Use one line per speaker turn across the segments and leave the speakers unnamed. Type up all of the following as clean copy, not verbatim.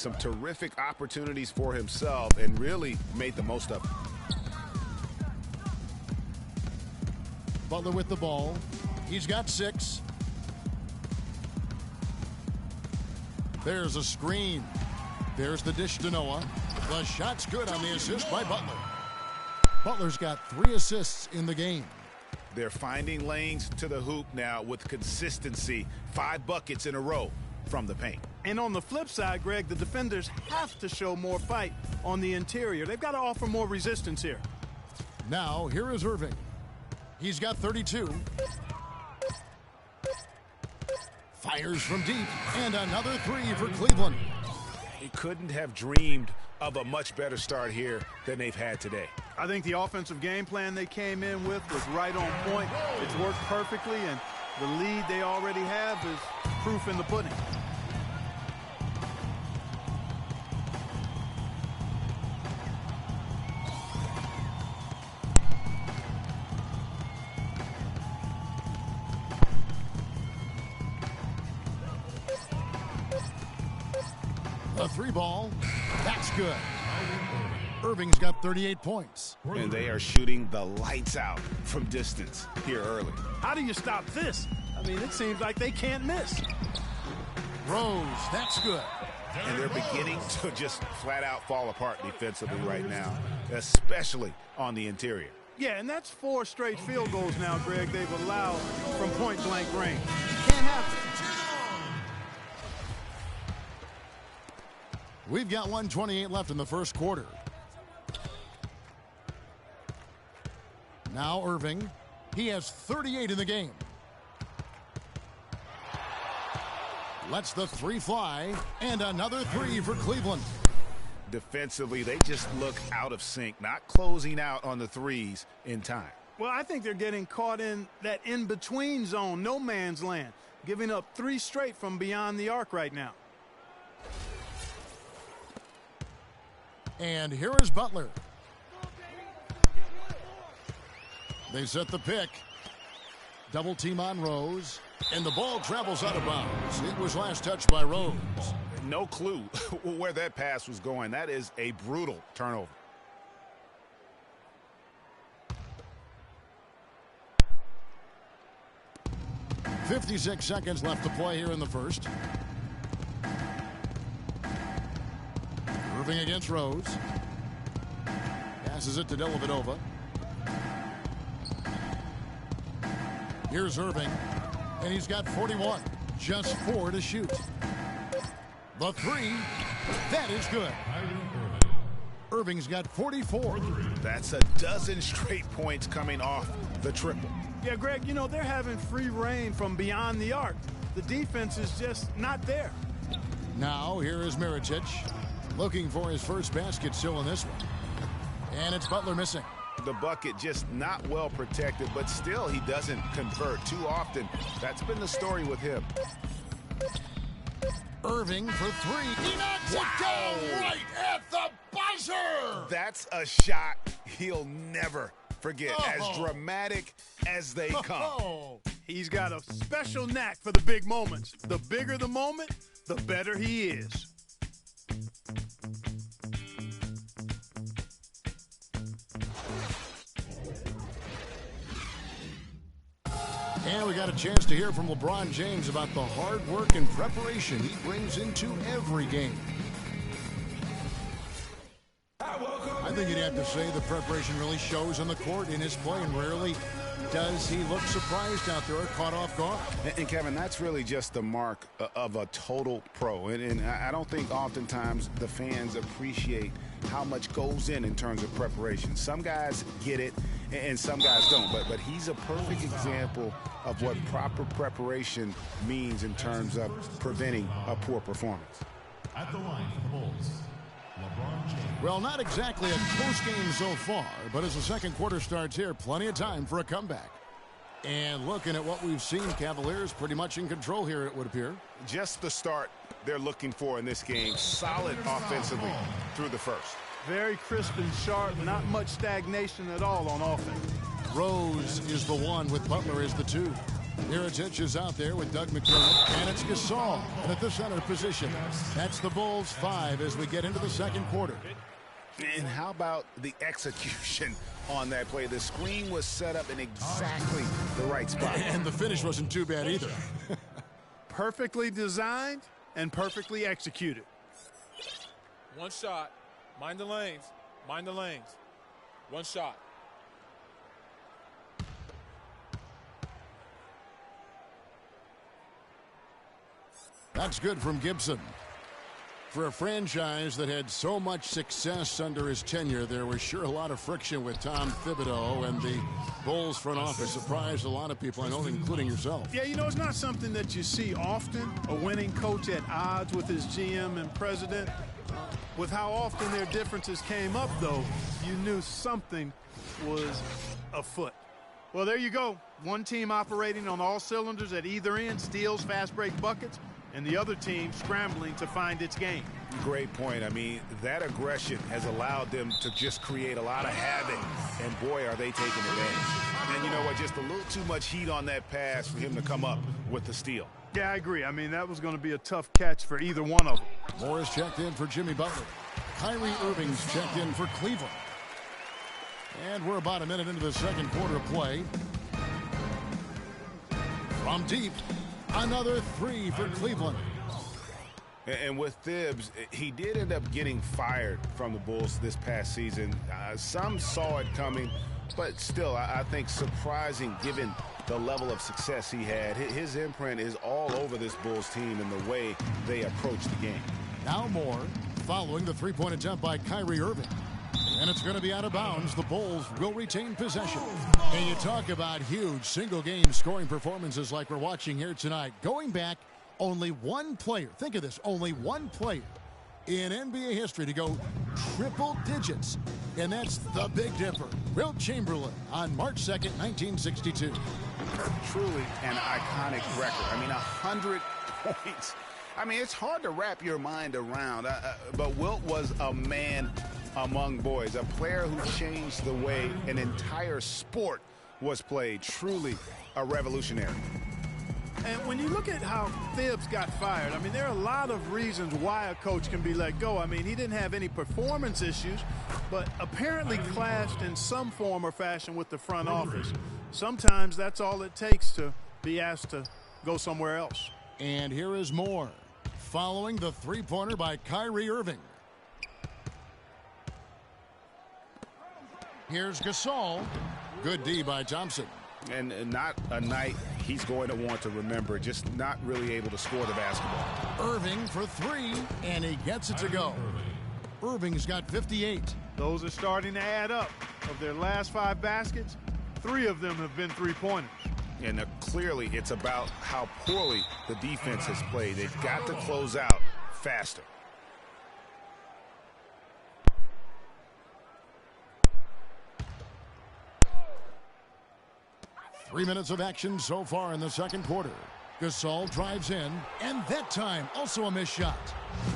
some terrific opportunities for himself and really made the most of them.
Butler with the ball. He's got 6. There's a screen. There's the dish to Noah. The shot's good on the assist by Butler. Butler's got 3 assists in the game.
They're finding lanes to the hoop now with consistency. 5 buckets in a row from the paint.
And on the flip side, Greg, the defenders have to show more fight on the interior. They've got to offer more resistance here.
Now, here is Irving. He's got 32. Fires from deep, and another 3 for Cleveland.
He couldn't have dreamed of a much better start here than they've had today.
I think the offensive game plan they came in with was right on point. It's worked perfectly, and the lead they already have is proof in the pudding.
A 3 ball. That's good. Irving's got 38 points.
And they are shooting the lights out from distance here early.
How do you stop this? I mean, it seems like they can't miss.
Rose, that's good.
And they're beginning to just flat out fall apart defensively right now, especially on the interior.
Yeah, and that's 4 straight field goals now, Greg, they've allowed from point-blank range. Can't happen.
We've got 1:28 left in the first quarter. Now Irving. He has 38 in the game. Lets the 3 fly, and another 3 for Cleveland.
Defensively, they just look out of sync, not closing out on the threes in time.
Well, I think they're getting caught in that in-between zone, no man's land, giving up 3 straight from beyond the arc right now.
And here is Butler. They set the pick. Double team on Rose. And the ball travels out of bounds. It was last touched by Rose.
No clue where that pass was going. That is a brutal turnover. .56 seconds left to play here in the first.
Irving against Rose. Passes it to Dellavedova. Here's Irving. And he's got 41. Just 4 to shoot. The 3. That is good. Irving's got 44.
That's a dozen straight points coming off the triple.
Yeah, Greg, you know, they're having free reign from beyond the arc. The defense is just not there.
Now, here is Mirotic. Looking for his first basket still in this one. And it's Butler missing.
The bucket just not well protected, but still he doesn't convert too often. That's been the story with him.
Irving for 3. He knocks it down right at the buzzer.
That's a shot he'll never forget. As dramatic as they come.
He's got a special knack for the big moments. The bigger the moment, the better he is.
And we got a chance to hear from LeBron James about the hard work and preparation he brings into every game. I think you'd have to say the preparation really shows on the court in his play, and rarely does he look surprised out there or caught off guard.
And Kevin, that's really just the mark of a total pro. And I don't think oftentimes the fans appreciate how much goes in terms of preparation. Some guys get it and some guys don't. But he's a perfect example of what proper preparation means in terms of preventing a poor performance.
At the line for the Bulls, LeBron James.
Well, not exactly a close game so far, but as the second quarter starts here, plenty of time for a comeback. And looking at what we've seen, Cavaliers pretty much in control here, it would appear.
Just the start they're looking for in this game. Solid offensively through the first.
Very crisp and sharp, not much stagnation at all on offense.
Rose is the 1 with Butler as the 2. Mirotic is out there with Doug McDermott, and it's Gasol. And at the center position, that's the Bulls 5 as we get into the second quarter.
And how about the execution on that play? The screen was set up in exactly the right spot.
And the finish wasn't too bad either.
Perfectly designed and perfectly executed.
One shot. Mind the lanes. Mind the lanes. One shot.
That's good from Gibson. For a franchise that had so much success under his tenure, there was sure a lot of friction with Tom Thibodeau, and the Bulls front office surprised a lot of people, I know, including yourself.
Yeah, you know, it's not something that you see often, a winning coach at odds with his GM and president. With how often their differences came up, though, you knew something was afoot. Well, there you go. One team operating on all cylinders at either end, steals, fast break buckets, and the other team scrambling to find its game.
Great point. I mean, that aggression has allowed them to just create a lot of havoc, and boy, are they taking advantage. And you know what, just a little too much heat on that pass for him to come up with the steal.
Yeah, I agree. I mean, that was going to be a tough catch for either one of them.
Morris checked in for Jimmy Butler. Kyrie Irving's checked in for Cleveland. And we're about a minute into the second quarter of play. From deep, another three for Cleveland.
And with Thibs, he did end up getting fired from the Bulls this past season. Some saw it coming, but still, I think surprising given the level of success he had. His imprint is all over this Bulls team and the way they approach the game.
Now more, following the three-point attempt by Kyrie Irving. And it's going to be out of bounds. The Bulls will retain possession. And you talk about huge single-game scoring performances like we're watching here tonight. Going back, only one player, think of this, only one player in NBA history to go triple digits. And that's the Big Dipper, Wilt Chamberlain, on March 2nd, 1962.
Truly an iconic record. I mean, 100 points. I mean, it's hard to wrap your mind around. But Wilt was a man among boys, a player who changed the way an entire sport was played. Truly a revolutionary.
And when you look at how Thibs got fired, I mean, there are a lot of reasons why a coach can be let go. I mean, he didn't have any performance issues, but apparently clashed in some form or fashion with the front office. Sometimes that's all it takes to be asked to go somewhere else.
And here is more, following the three-pointer by Kyrie Irving. Here's Gasol. Good D by Thompson.
And not a night he's going to want to remember, just not really able to score the basketball.
Irving for three, and he gets it to go. Irving's got 58.
Those are starting to add up. Of their last 5 baskets, 3 of them have been three-pointers.
And clearly it's about how poorly the defense has played. They've got to close out faster.
Three minutes of action so far in the second quarter. Gasol drives in, and that time also a missed shot.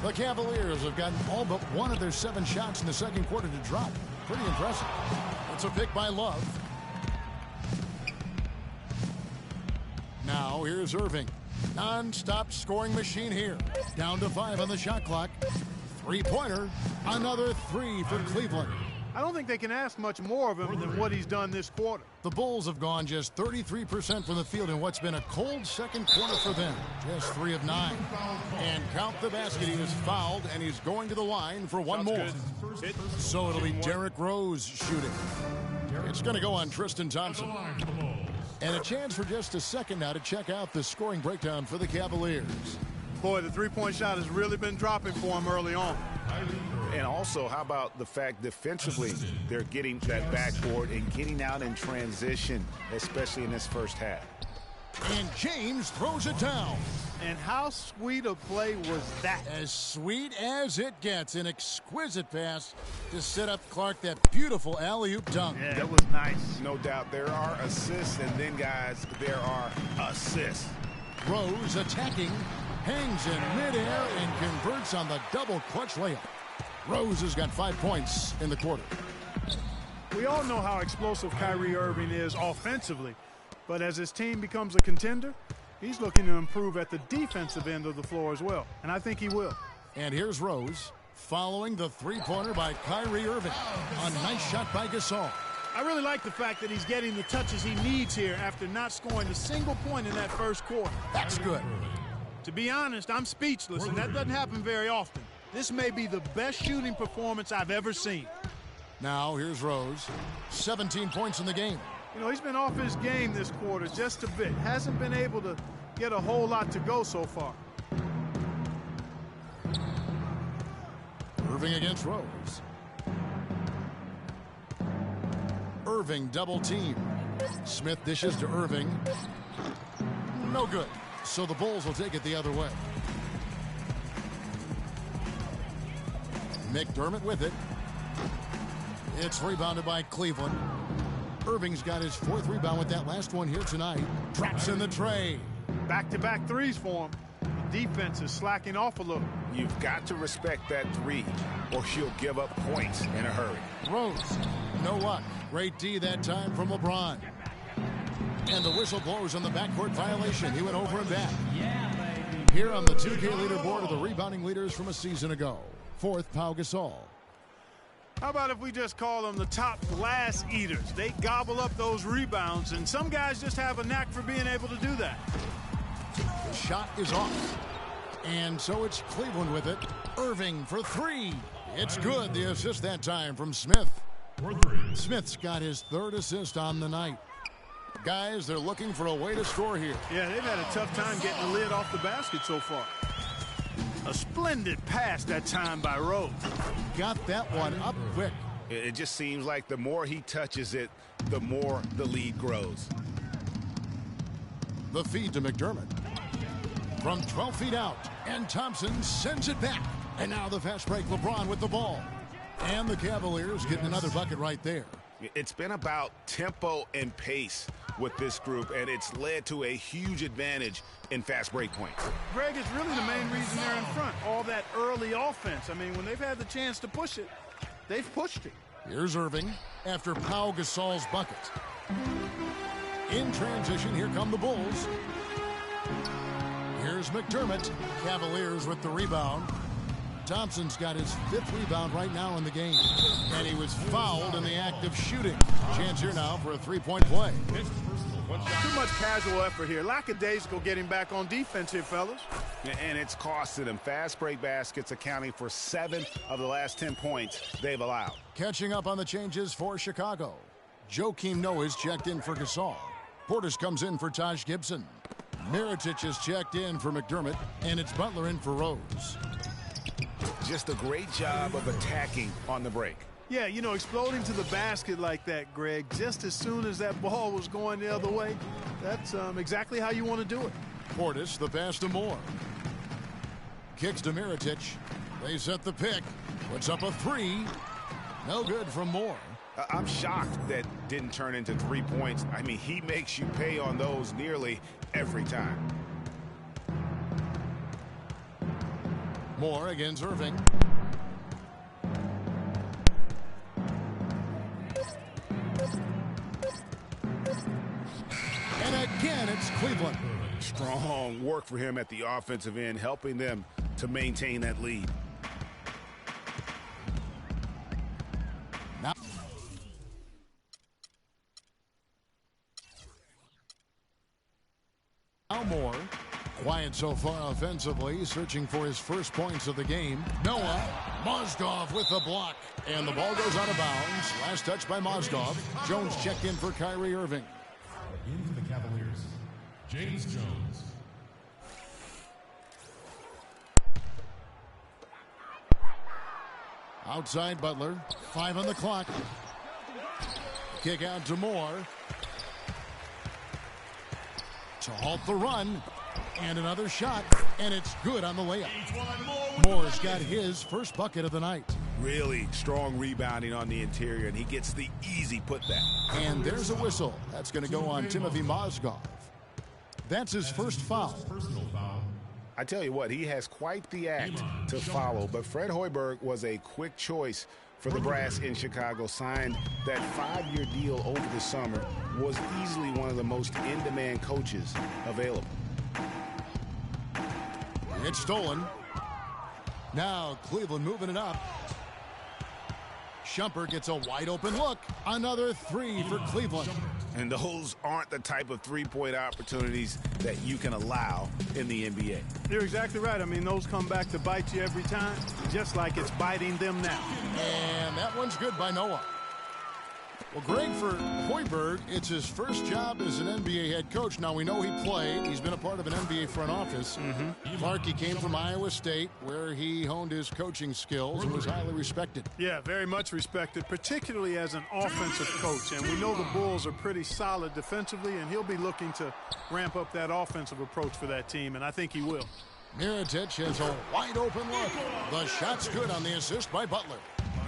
The Cavaliers have gotten all but one of their 7 shots in the second quarter to drop. Pretty impressive. It's a pick by Love. Now here's Irving. Non-stop scoring machine here. Down to 5 on the shot clock. Three-pointer. Another 3 for Cleveland.
I don't think they can ask much more of him than what he's done this quarter.
The Bulls have gone just 33% from the field in what's been a cold second quarter for them. Just 3 of 9. And count the basket. He was fouled, and he's going to the line for one more. So it'll be D.Rose shooting. It's going to go on Tristan Thompson. And a chance for just a second now to check out the scoring breakdown for the Cavaliers.
Boy, the three-point shot has really been dropping for him early on.
And also, how about the fact defensively they're getting that backboard and getting out in transition, especially in this first half.
And James throws it down.
And how sweet a play was that?
As sweet as it gets. An exquisite pass to set up Clark that beautiful alley-oop dunk.
Yeah, it was nice.
No doubt there are assists, and then, guys, there are assists.
Rose attacking, hangs in midair, and converts on the double clutch layup. Rose has got 5 points in the quarter.
We all know how explosive Kyrie Irving is offensively, But as his team becomes a contender, he's looking to improve at the defensive end of the floor as well, and I think he will.
And here's Rose following the three-pointer by Kyrie Irving. A nice shot by Gasol.
I really like the fact that he's getting the touches he needs here after not scoring a single point in that first quarter.
That's good.
To be honest, I'm speechless, and that doesn't happen very often. This may be the best shooting performance I've ever seen.
Now here's Rose. 17 points in the game.
You know, he's been off his game this quarter just a bit. Hasn't been able to get a whole lot to go so far.
Irving against Rose. Irving double team. Smith dishes to Irving. No good. So the Bulls will take it the other way. McDermott with it. It's rebounded by Cleveland. Irving's got his fourth rebound with that last one here tonight. Traps in the tray.
Back-to-back threes for him. The defense is slacking off a little.
You've got to respect that three, or she'll give up points in a hurry.
Rose, no luck. Great D that time from LeBron. And the whistle blows on the backcourt violation. He went over and back. Here on the 2K leaderboard are the rebounding leaders from a season ago. Fourth, Pau Gasol.
How about if we just call them the top glass eaters? They gobble up those rebounds, and some guys just have a knack for being able to do that.
The shot is off. And so it's Cleveland with it. Irving for three. It's good. The assist that time from Smith. Smith's got his third assist on the night. Guys, they're looking for a way to score here.
Yeah, they've had a tough time getting the lid off the basket so far. A splendid pass that time by Rose.
Got that one up quick.
It just seems like the more he touches it, the more the lead grows.
The feed to McDermott. From 12 feet out, and Thompson sends it back. And now the fast break, LeBron with the ball. And the Cavaliers getting another bucket right there.
It's been about tempo and pace with this group, and it's led to a huge advantage in fast break points.
Greg, is really the main reason they're in front. All that early offense. I mean, when they've had the chance to push it, they've pushed it.
Here's Irving after Pau Gasol's bucket. In transition, here come the Bulls. Here's McDermott. Cavaliers with the rebound. Thompson's got his fifth rebound right now in the game. And he was fouled in the act of shooting. Chance here now for a three-point play.
Too much casual effort here. Lackadaisical getting back on defense here, fellas.
And it's costed them. Fast break baskets accounting for 7 of the last 10 points they've allowed.
Catching up on the changes for Chicago. Joakim Noah's checked in for Gasol. Portis comes in for Taj Gibson. Mirotic is checked in for McDermott. And it's Butler in for Rose.
Just a great job of attacking on the break.
Yeah, you know, exploding to the basket like that, Greg, just as soon as that ball was going the other way, that's exactly how you want to do it.
Portis, the pass to Moore. Kicks to Mirotic. They set the pick. Puts up a three. No good from Moore.
I'm shocked that didn't turn into 3 points. I mean, he makes you pay on those nearly every time.
Moore against Irving. And again, it's Cleveland.
Strong work for him at the offensive end, helping them to maintain that lead.
Now Moore. Quiet so far offensively, searching for his first points of the game. Noah, Mozgov with the block. And the ball goes out of bounds. Last touch by Mozgov. Jones checked in for Kyrie Irving.
Into the Cavaliers, James Jones.
Outside Butler. 5 on the clock. Kick out to Moore. To halt the run. And another shot, and it's good on the layup. Moore's got his first bucket of the night.
Really strong rebounding on the interior, and he gets the easy putback.
And there's a whistle. That's going to go on Timothy Mozgov. That's his first foul.
Personal foul.
I tell you what, he has quite the act to follow, but Fred Hoiberg was a quick choice for the Brass in Chicago. Signed that 5-year deal over the summer, was easily one of the most in-demand coaches available.
It's stolen. Now Cleveland moving it up. Shumpert gets a wide open look. Another three for Cleveland.
And those aren't the type of three-point opportunities that you can allow in the NBA.
You're exactly right. I mean, those come back to bite you every time, just like it's biting them now.
And that one's good by Noah. Well, Greg, for Hoiberg, it's his first job as an NBA head coach. Now, we know he played. He's been a part of an NBA front office. Clark, he came from Iowa State, where he honed his coaching skills and was highly respected.
Yeah, very much respected, particularly as an offensive coach. And we know the Bulls are pretty solid defensively, and he'll be looking to ramp up that offensive approach for that team, and I think he will.
Mirotic has a wide open look. The shot's good on the assist by Butler.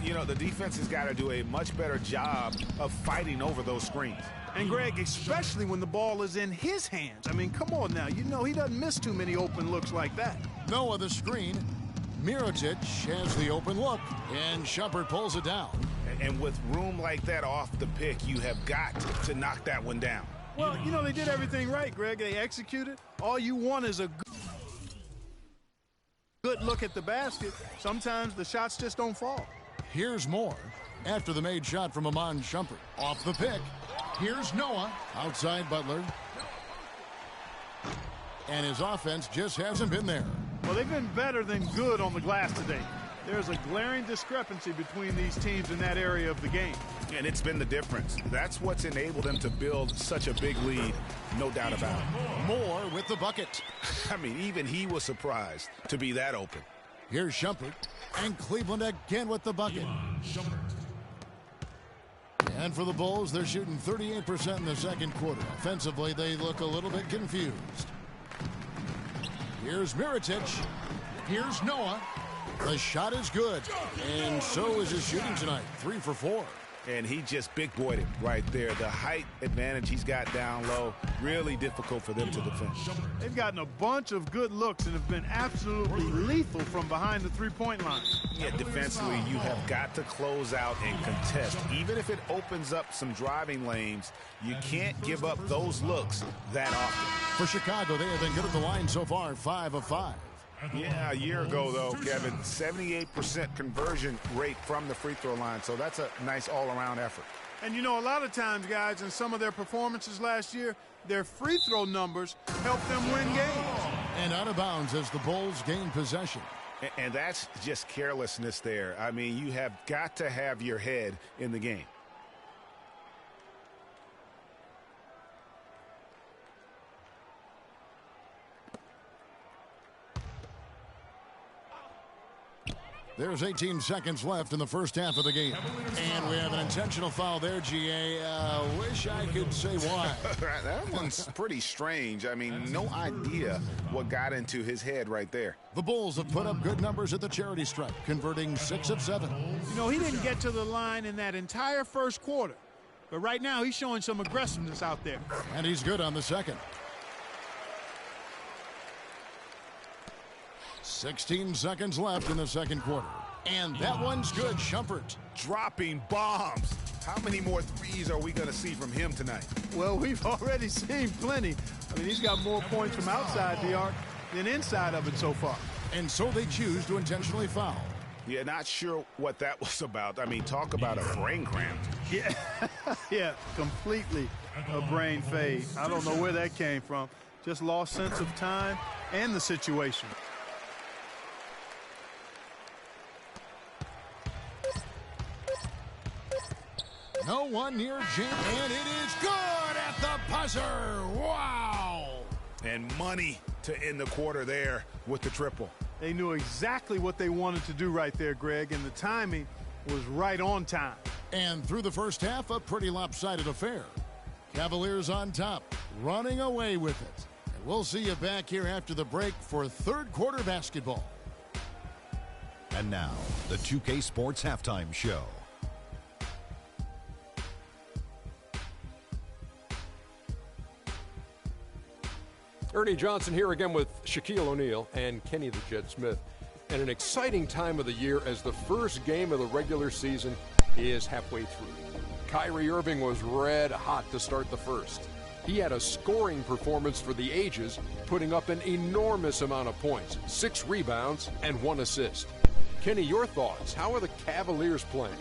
You know, the defense has got to do a much better job of fighting over those screens.
And, Greg, especially when the ball is in his hands. I mean, come on now. You know he doesn't miss too many open looks like that.
Noah the screen. Mirotic has the open look, and Shumpert pulls it down.
And with room like that off the pick, you have got to knock that one down.
Well, you know, they did everything right, Greg. They executed. All you want is a good look at the basket. Sometimes the shots just don't fall.
Here's more. After the made shot from Iman Shumpert. Off the pick. Here's Noah. Outside Butler. And his offense just hasn't been there.
Well, they've been better than good on the glass today. There's a glaring discrepancy between these teams in that area of the game.
And it's been the difference. That's what's enabled them to build such a big lead, no doubt about it.
More with the bucket.
I mean, even he was surprised to be that open.
Here's Shumpert. And Cleveland again with the bucket. And for the Bulls, they're shooting 38% in the second quarter. Offensively, they look a little bit confused. Here's Mirotic. Here's Noah. The shot is good. And so is his shooting tonight. 3 for 4.
And he just big-boyed it right there. The height advantage he's got down low, really difficult for them to defend.
They've gotten a bunch of good looks and have been absolutely lethal from behind the three-point line.
Yeah, defensively, you have got to close out and contest. Even if it opens up some driving lanes, you can't give up those looks that often.
For Chicago, they have been good at the line so far, 5 of 5.
Yeah, a year ago, though, Kevin, 78% conversion rate from the free throw line. So that's a nice all-around effort.
And, you know, a lot of times, guys, in some of their performances last year, their free throw numbers helped them win games.
And out of bounds as the Bulls gain possession.
And that's just carelessness there. I mean, you have got to have your head in the game.
There's 18 seconds left in the first half of the game. And we have an intentional foul there, GA. Wish I could say why.
That one's pretty strange. I mean, no idea what got into his head right there.
The Bulls have put up good numbers at the charity stripe, converting 6 of 7.
You know, he didn't get to the line in that entire first quarter. But right now, he's showing some aggressiveness out there.
And he's good on the second. 16 seconds left in the second quarter. And that one's good. Shumpert
dropping bombs. How many more threes are we going to see from him tonight?
Well, we've already seen plenty. I mean, he's got more points from outside the arc than inside of it so far.
And so they choose to intentionally foul.
Yeah, not sure what that was about. I mean, talk about a brain cramp.
Yeah, yeah, completely a brain fade. I don't know where that came from. Just lost sense of time and the situation.
No one near Jim, and it is good at the buzzer. Wow!
And money to end the quarter there with the triple.
They knew exactly what they wanted to do right there, Greg, and the timing was right on time.
And through the first half, a pretty lopsided affair. Cavaliers on top, running away with it. And we'll see you back here after the break for third quarter basketball.
And now, the 2K Sports Halftime Show.
Ernie Johnson here again with Shaquille O'Neal and Kenny the Jet Smith. And an exciting time of the year as the first game of the regular season is halfway through. Kyrie Irving was red hot to start the first. He had a scoring performance for the ages, putting up an enormous amount of points, 6 rebounds and 1 assist. Kenny, your thoughts? How are the Cavaliers playing?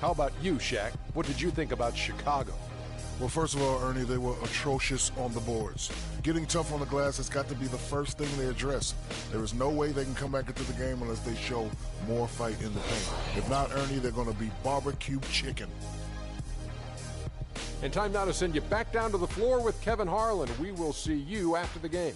How about you, Shaq? What did you think about Chicago?
Well, first of all, Ernie, they were atrocious on the boards. Getting tough on the glass has got to be the first thing they address. There is no way they can come back into the game unless they show more fight in the paint. If not, Ernie, they're going to be barbecue chicken.
And time now to send you back down to the floor with Kevin Harlan. We will see you after the game.